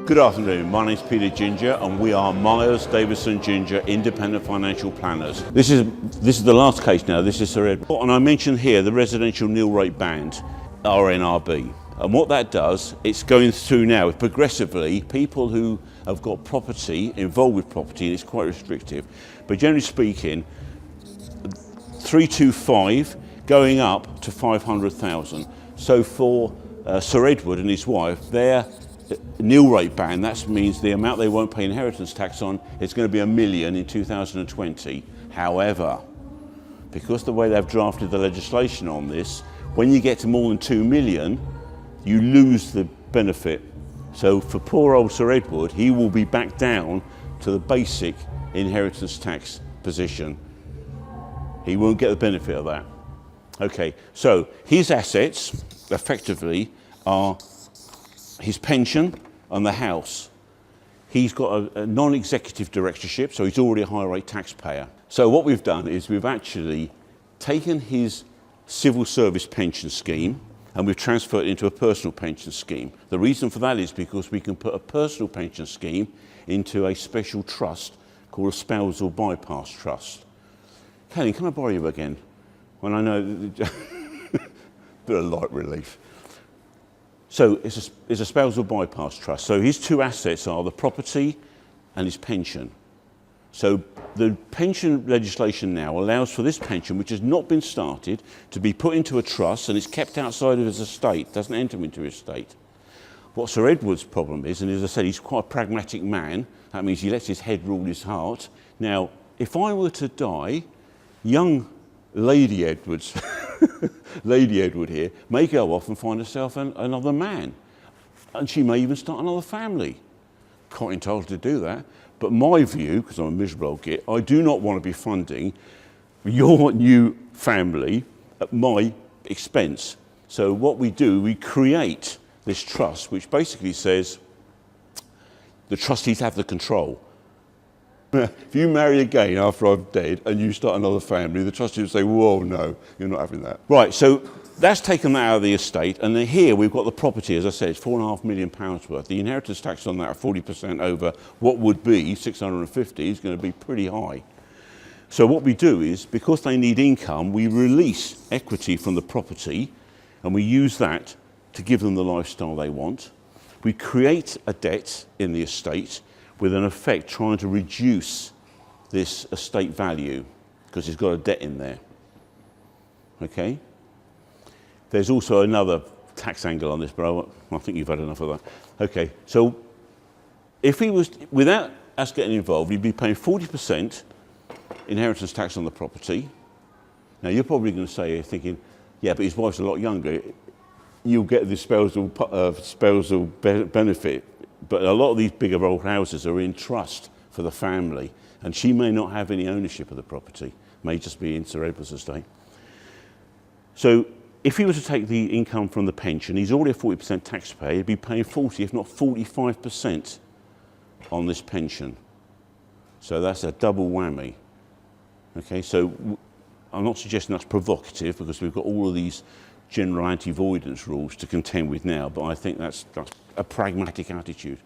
Good afternoon, my name is Peter Ginger and we are Myers Davison Ginger Independent Financial Planners. This is the last case now, this is Sir Edward. And I mentioned here the residential nil rate band, RNRB. And what that does, it's going through now progressively people who have got property, involved with property, and it's quite restrictive. But generally speaking, 325 going up to 500,000. So for Sir Edward and his wife, their nil rate ban, that means the amount they won't pay inheritance tax on is going to be $1 million in 2020. However, because the way they've drafted the legislation on this, when you get to more than 2 million, you lose the benefit. So for poor old Sir Edward, he will be back down to the basic inheritance tax position. He won't get the benefit of that. Okay, so his assets effectively are his pension and the house. He's got a non-executive directorship, so he's already a high rate taxpayer. So what we've done is we've actually taken his civil service pension scheme and we've transferred it into a personal pension scheme. The reason for that is because we can put a personal pension scheme into a special trust called a spousal bypass trust. Kelly, can I borrow you again? When I know, bit of light relief. So it's a spousal bypass trust. So his two assets are the property and his pension. So the pension legislation now allows for this pension, which has not been started, to be put into a trust and it's kept outside of his estate, doesn't enter into his estate. What Sir Edward's problem is, and as I said, he's quite a pragmatic man, that means he lets his head rule his heart. Now, if I were to die, young Lady Edwards, Lady Edward here, may go off and find herself another man. And she may even start another family. Quite entitled to do that. But my view, because I'm a miserable old git, I do not want to be funding your new family at my expense. So what we do, we create this trust, which basically says the trustees have the control. If you marry again after I'm dead and you start another family, the trustees will say, whoa, no, you're not having that. Right, so that's taken that out of the estate, and then here we've got the property, as I said, it's £4.5 million worth. The inheritance tax on that at 40% over what would be 650 is going to be pretty high. So what we do is, because they need income, we release equity from the property and we use that to give them the lifestyle they want. We create a debt in the estate with an effect trying to reduce this estate value because it's got a debt in there. Okay? There's also another tax angle on this, but I think you've had enough of that. Okay, so if he was, without us getting involved, he'd be paying 40% inheritance tax on the property. Now you're probably going to say, you're thinking, yeah, but his wife's a lot younger. You'll get the spousal benefit. But a lot of these bigger old houses are in trust for the family, and she may not have any ownership of the property, may just be in Sir Edward's estate. So if he were to take the income from the pension, he's already a 40% taxpayer, he'd be paying 40, if not 45% on this pension. So that's a double whammy. Okay, so I'm not suggesting that's provocative because we've got all of these general anti-avoidance rules to contend with now, but I think that's a pragmatic attitude.